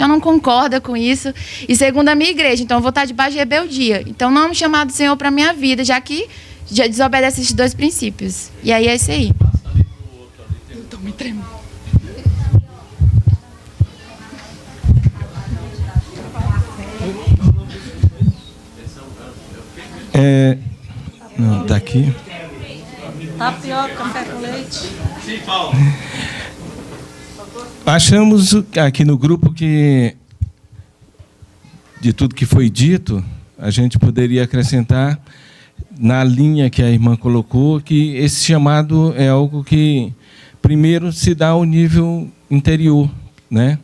já não concorda com isso. E segundo a minha igreja, então eu vou estar debaixo de rebeldia. Então não é um chamado do Senhor para a minha vida, já que já desobedece esses dois princípios. E aí é isso aí. Eu estou me tremendo. Não, tá aqui. Tapioca, café com leite. Sim, Paulo. Achamos aqui no grupo que, de tudo que foi dito, a gente poderia acrescentar, na linha que a irmã colocou, que esse chamado é algo que, primeiro, se dá ao nível interior, né?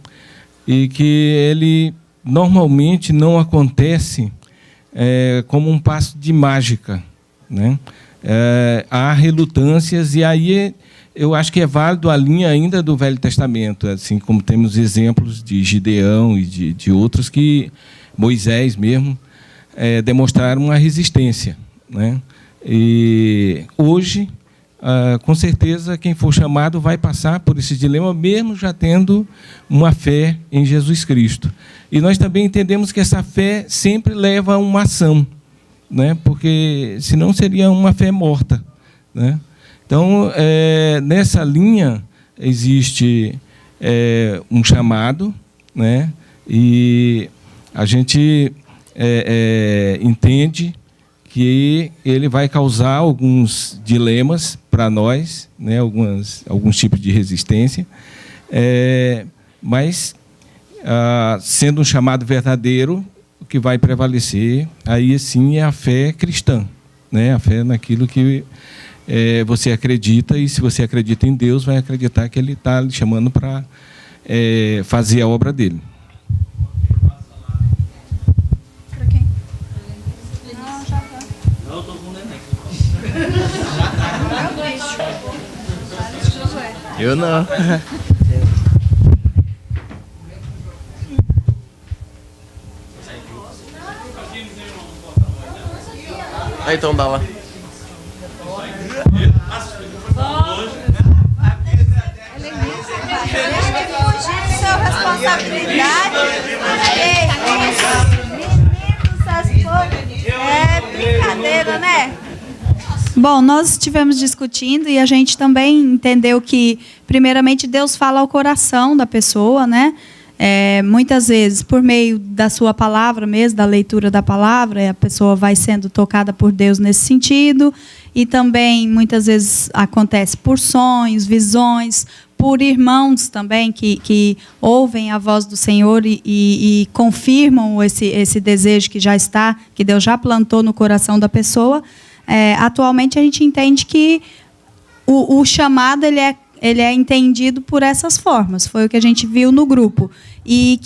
E que ele normalmente não acontece como um passo de mágica, né? Há relutâncias, e aí eu acho que é válido a linha ainda do Velho Testamento, assim como temos exemplos de Gideão e de outros que, Moisés mesmo, demonstraram uma resistência, né? E hoje, com certeza, quem for chamado vai passar por esse dilema, mesmo já tendo uma fé em Jesus Cristo. E nós também entendemos que essa fé sempre leva a uma ação, né? Porque senão seria uma fé morta, né? Então, nessa linha existe um chamado, né? E a gente entende que ele vai causar alguns dilemas para nós, né? Alguns tipos de resistência, mas, sendo um chamado verdadeiro, o que vai prevalecer, aí sim é a fé cristã, né? A fé naquilo que você acredita, e se você acredita em Deus, vai acreditar que Ele está lhe chamando para fazer a obra dele. Para quem? Não, já tá. Não, estou com o neném. Eu não. Então dá lá. Sua responsabilidade. É brincadeira, né? Bom, nós estivemos discutindo e a gente também entendeu que, primeiramente, Deus fala ao coração da pessoa, né? Muitas vezes, por meio da sua palavra mesmo, da leitura da palavra, a pessoa vai sendo tocada por Deus nesse sentido. E também, muitas vezes, acontece por sonhos, visões, por irmãos também que ouvem a voz do Senhor e confirmam esse desejo que já está, que Deus já plantou no coração da pessoa. Atualmente, a gente entende que o chamado ele é entendido por essas formas. Foi o que a gente viu no grupo. E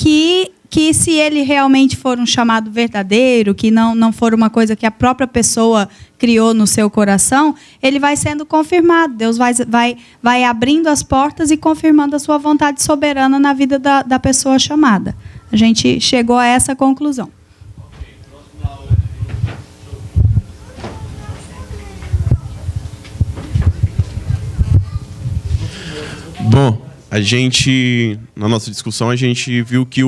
que se ele realmente for um chamado verdadeiro, que não for uma coisa que a própria pessoa criou no seu coração, ele vai sendo confirmado. Deus vai abrindo as portas e confirmando a sua vontade soberana na vida da pessoa chamada. A gente chegou a essa conclusão. Bom, na nossa discussão, a gente viu que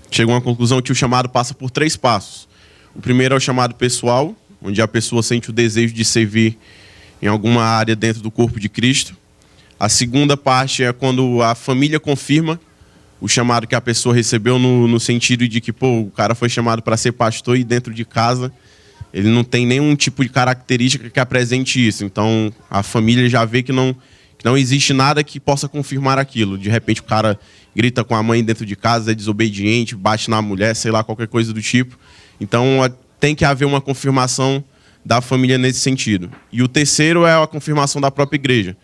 chegou a uma conclusão que o chamado passa por 3 passos. O primeiro é o chamado pessoal, onde a pessoa sente o desejo de servir em alguma área dentro do corpo de Cristo. A segunda parte é quando a família confirma o chamado que a pessoa recebeu no sentido de que o cara foi chamado para ser pastor e dentro de casa ele não tem nenhum tipo de característica que apresente isso. Então, a família já vê que não existe nada que possa confirmar aquilo. De repente, o cara grita com a mãe dentro de casa, é desobediente, bate na mulher, sei lá, qualquer coisa do tipo. Então, tem que haver uma confirmação da família nesse sentido. E o terceiro é a confirmação da própria igreja.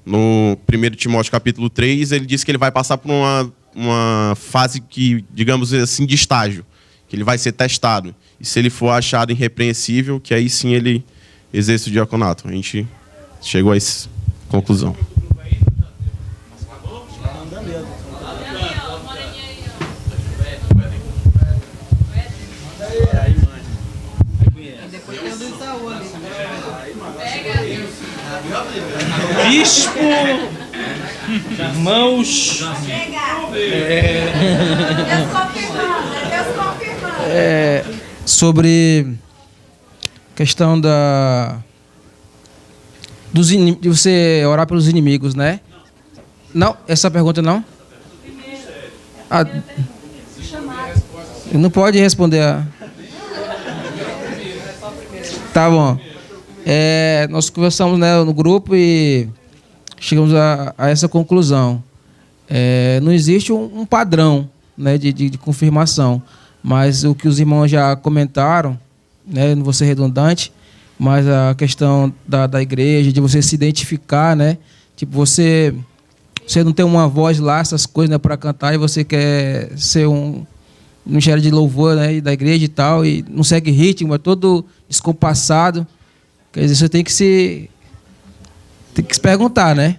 No 1 Timóteo capítulo 3, ele diz que ele vai passar por uma fase que, digamos assim, de estágio, que ele vai ser testado. E se ele for achado irrepreensível, que aí sim ele exerce o diaconato. A gente chegou a essa conclusão. Bispo, irmãos, Sobre questão de você orar pelos inimigos, né? Não, essa pergunta não? Não pode responder. Tá bom. Nós conversamos, né, no grupo e chegamos a essa conclusão. Não existe um padrão, né, de confirmação, mas o que os irmãos já comentaram, né, não vou ser redundante, mas a questão da igreja, de você se identificar, né, tipo, você não tem uma voz lá, essas coisas, né, para cantar, e você quer ser um ministério de louvor, né, da igreja e tal, e não segue ritmo, é todo descompassado. Quer dizer, você tem que se perguntar, né?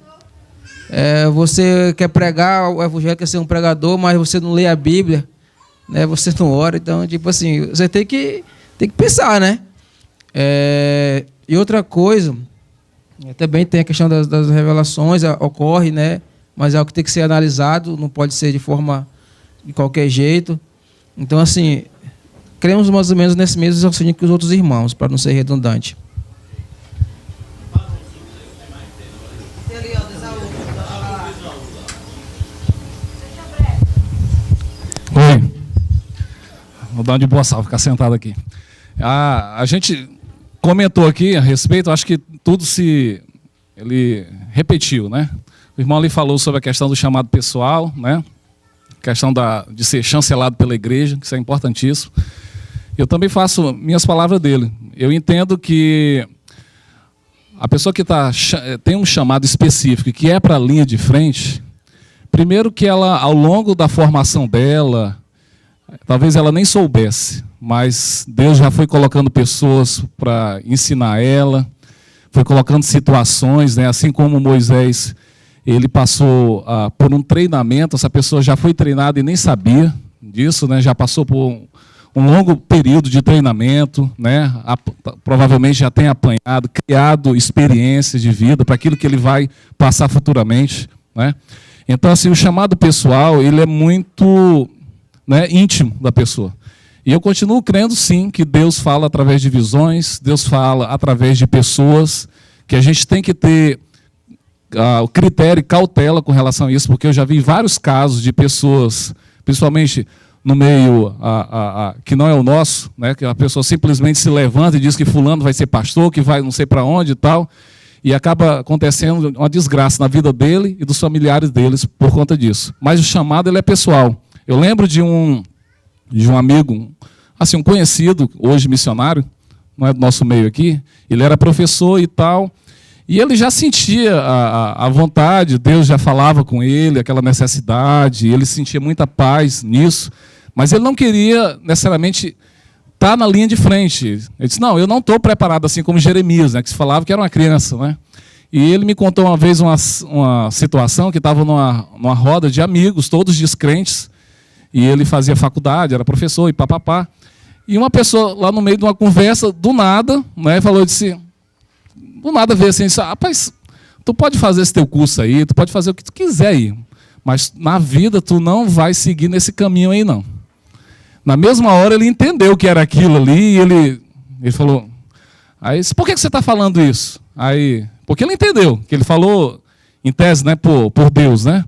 Você quer pregar o evangelho, quer ser um pregador, mas você não lê a Bíblia, né? Você não ora, então, tipo assim, você tem que pensar, né? E outra coisa, também tem a questão das revelações, ocorre, né? Mas é algo que tem que ser analisado, não pode ser de qualquer jeito. Então, assim, cremos mais ou menos nesse mesmo raciocínio que os outros irmãos, para não ser redundante. Oi. Vou dar de boa salva, ficar sentado aqui. A gente comentou aqui a respeito, acho que tudo ele repetiu, né? O irmão ali falou sobre a questão do chamado pessoal, né? Questão de ser chancelado pela igreja, que isso é importantíssimo. Eu também faço minhas palavras dele. Eu entendo que a pessoa que tem um chamado específico, que é para a linha de frente, primeiro que ela, ao longo da formação dela, talvez ela nem soubesse, mas Deus já foi colocando pessoas para ensinar ela, foi colocando situações, né? Assim como Moisés, ele passou por um treinamento, essa pessoa já foi treinada e nem sabia disso, né? Já passou por um longo período de treinamento, né? Provavelmente já tem apanhado, criado experiências de vida para aquilo que ele vai passar futuramente, né? Então, assim, o chamado pessoal, ele é muito, né, íntimo da pessoa. E eu continuo crendo, sim, que Deus fala através de visões, Deus fala através de pessoas, que a gente tem que ter o critério e cautela com relação a isso, porque eu já vi vários casos de pessoas, principalmente no meio que não é o nosso, né, que a pessoa simplesmente se levanta e diz que fulano vai ser pastor, que vai não sei para onde e tal, e acaba acontecendo uma desgraça na vida dele e dos familiares deles por conta disso. Mas o chamado, ele é pessoal. Eu lembro de um amigo, assim, um conhecido, hoje missionário, não é do nosso meio aqui, ele era professor e tal, e ele já sentia a vontade, Deus já falava com ele, aquela necessidade, ele sentia muita paz nisso, mas ele não queria necessariamente estar na linha de frente. Ele disse, não, eu não estou preparado assim como Jeremias, né, que se falava que era uma criança, né? E ele me contou uma vez uma situação que estava numa roda de amigos, todos descrentes, e ele fazia faculdade, era professor e papapá. E uma pessoa lá no meio de uma conversa, do nada, né, falou, disse, do nada veio assim, disse, rapaz, tu pode fazer esse teu curso aí, tu pode fazer o que tu quiser aí, mas na vida tu não vai seguir nesse caminho aí não. Na mesma hora ele entendeu o que era aquilo ali, e ele falou, aí, por que você está falando isso? Aí, porque ele entendeu, que ele falou, em tese, né, por Deus, né?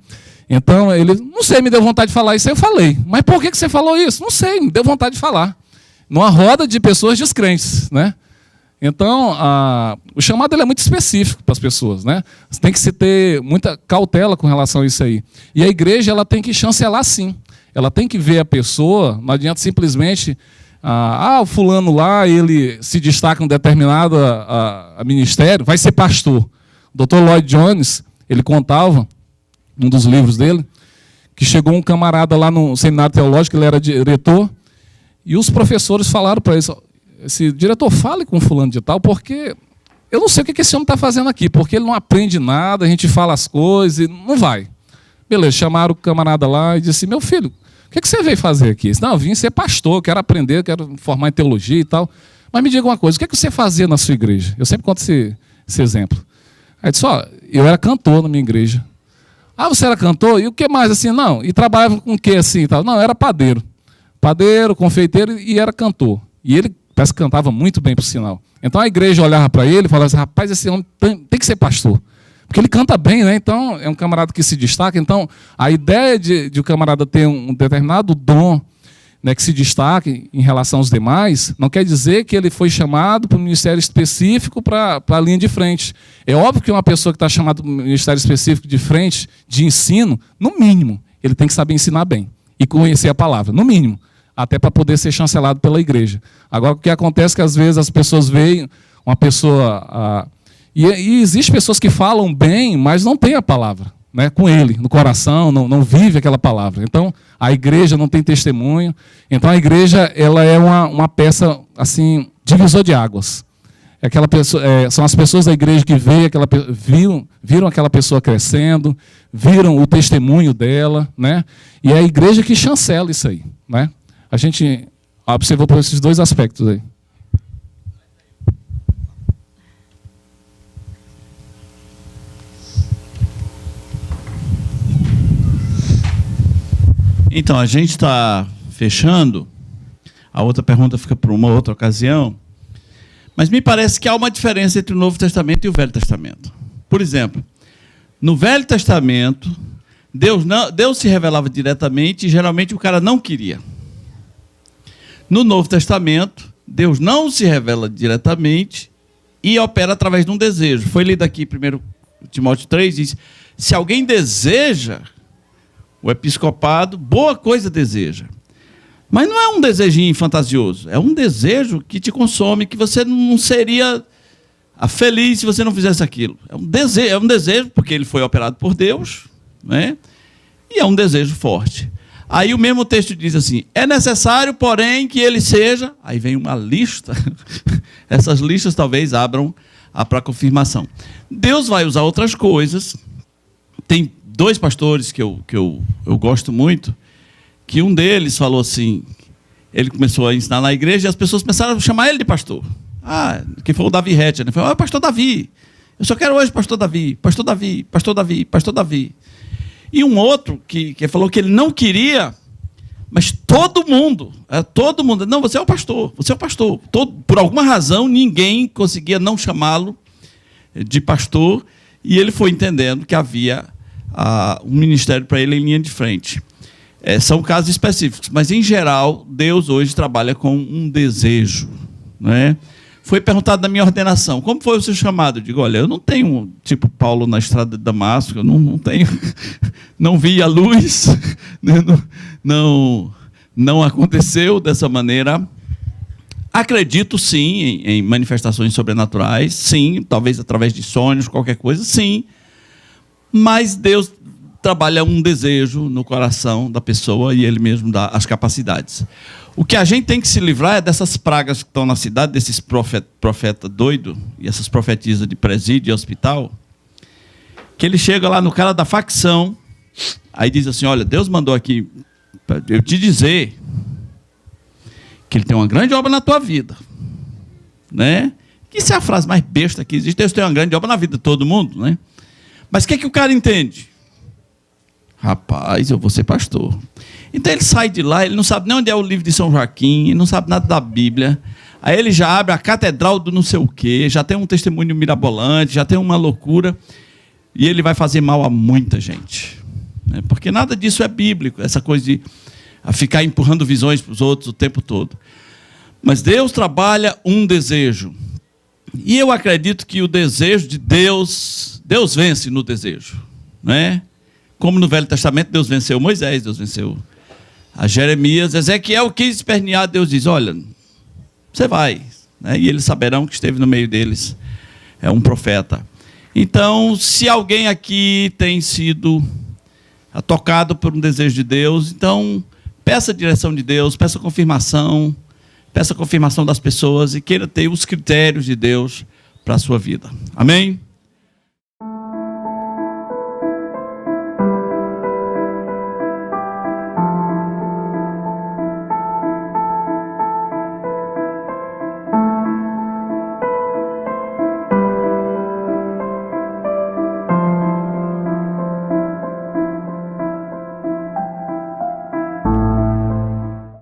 Então, ele, não sei, me deu vontade de falar isso, aí eu falei, mas por que você falou isso? Não sei, me deu vontade de falar. Numa roda de pessoas descrentes, né? Então, o chamado ele é muito específico para as pessoas, né? Você tem que se ter muita cautela com relação a isso aí. E a igreja, ela tem que chancelar sim. Ela tem que ver a pessoa, não adianta simplesmente, o fulano lá, ele se destaca em um determinado ministério, vai ser pastor. O Dr. Lloyd Jones, ele contava, num dos livros dele, que chegou um camarada lá no seminário teológico, ele era diretor, e os professores falaram para ele, esse diretor, fale com fulano de tal, porque eu não sei o que esse homem está fazendo aqui, porque ele não aprende nada, a gente fala as coisas e não vai. Beleza, chamaram o camarada lá e disse, meu filho, o que você veio fazer aqui? Não, eu vim ser pastor, quero aprender, quero formar em teologia e tal. Mas me diga uma coisa, o que você fazia na sua igreja? Eu sempre conto esse exemplo. Aí disse, eu era cantor na minha igreja. Ah, você era cantor? E o que mais assim? Não. E trabalhava com o que assim e tal? Não, era padeiro. Padeiro, confeiteiro e era cantor. E ele parece que cantava muito bem, por sinal. Então a igreja olhava para ele e falava assim, rapaz, esse homem tem que ser pastor. Porque ele canta bem, né? Então é um camarada que se destaca. Então a ideia de o camarada ter um determinado dom, né, que se destaque em relação aos demais, não quer dizer que ele foi chamado para um ministério específico para a linha de frente. É óbvio que uma pessoa que está chamada para um ministério específico de frente, de ensino, no mínimo, ele tem que saber ensinar bem e conhecer a palavra, no mínimo, até para poder ser chancelado pela igreja. Agora, o que acontece é que às vezes as pessoas veem uma pessoa... E existem pessoas que falam bem, mas não têm a palavra, né, com ele, no coração, não vive aquela palavra. Então, a igreja não tem testemunho. Então, a igreja ela é uma peça assim, divisor de águas. Aquela pessoa, são as pessoas da igreja que viram aquela pessoa crescendo, viram o testemunho dela, né? E é a igreja que chancela isso aí, né? A gente observou por esses dois aspectos aí. Então, a gente está fechando. A outra pergunta fica para uma outra ocasião. Mas me parece que há uma diferença entre o Novo Testamento e o Velho Testamento. Por exemplo, no Velho Testamento, Deus se revelava diretamente e geralmente o cara não queria. No Novo Testamento, Deus não se revela diretamente e opera através de um desejo. Foi lido aqui, 1 Timóteo 3, diz, se alguém deseja o episcopado, boa coisa deseja. Mas não é um desejinho fantasioso, é um desejo que te consome, que você não seria feliz se você não fizesse aquilo. É um desejo porque ele foi operado por Deus, né? E é um desejo forte. Aí o mesmo texto diz assim, é necessário, porém, que ele seja... Aí vem uma lista, essas listas talvez abram para confirmação. Deus vai usar outras coisas. Tem 2 pastores que eu gosto muito, que um deles falou assim, ele começou a ensinar na igreja e as pessoas começaram a chamar ele de pastor. Que foi o Davi Hatcher, né? Falou, pastor Davi, eu só quero hoje pastor Davi, pastor Davi, pastor Davi, pastor Davi. E um outro que falou que ele não queria, mas todo mundo, não, você é o pastor, você é o pastor. Por alguma razão, ninguém conseguia não chamá-lo de pastor, e ele foi entendendo que havia um ministério para ele em linha de frente. São casos específicos, mas, em geral, Deus hoje trabalha com um desejo. Né? Foi perguntado na minha ordenação, como foi o seu chamado? Eu digo, olha, eu não tenho, tipo Paulo na estrada de Damasco, eu não tenho, não vi a luz, não aconteceu dessa maneira. Acredito, sim, em manifestações sobrenaturais, sim, talvez através de sonhos, qualquer coisa, sim, mas Deus trabalha um desejo no coração da pessoa e ele mesmo dá as capacidades. O que a gente tem que se livrar é dessas pragas que estão na cidade, desses profeta doido e essas profetisas de presídio e hospital, que ele chega lá no cara da facção, aí diz assim, olha, Deus mandou aqui para eu te dizer que ele tem uma grande obra na tua vida. Né? Que isso é a frase mais besta que existe, Deus tem uma grande obra na vida de todo mundo. Né? Mas o que o cara entende? Rapaz, eu vou ser pastor. Então ele sai de lá, ele não sabe nem onde é o livro de São Joaquim, ele não sabe nada da Bíblia. Aí ele já abre a catedral do não sei o quê, já tem um testemunho mirabolante, já tem uma loucura, e ele vai fazer mal a muita gente. Né? Porque nada disso é bíblico, essa coisa de ficar empurrando visões para os outros o tempo todo. Mas Deus trabalha um desejo. E eu acredito que o desejo de Deus vence no desejo. Né? Como no Velho Testamento, Deus venceu Moisés, Deus venceu a Jeremias. Ezequiel quis espernear, Deus diz, olha, você vai. Né? E eles saberão que esteve no meio deles um profeta. Então, se alguém aqui tem sido tocado por um desejo de Deus, então peça a direção de Deus, peça a confirmação das pessoas e queira ter os critérios de Deus para a sua vida. Amém?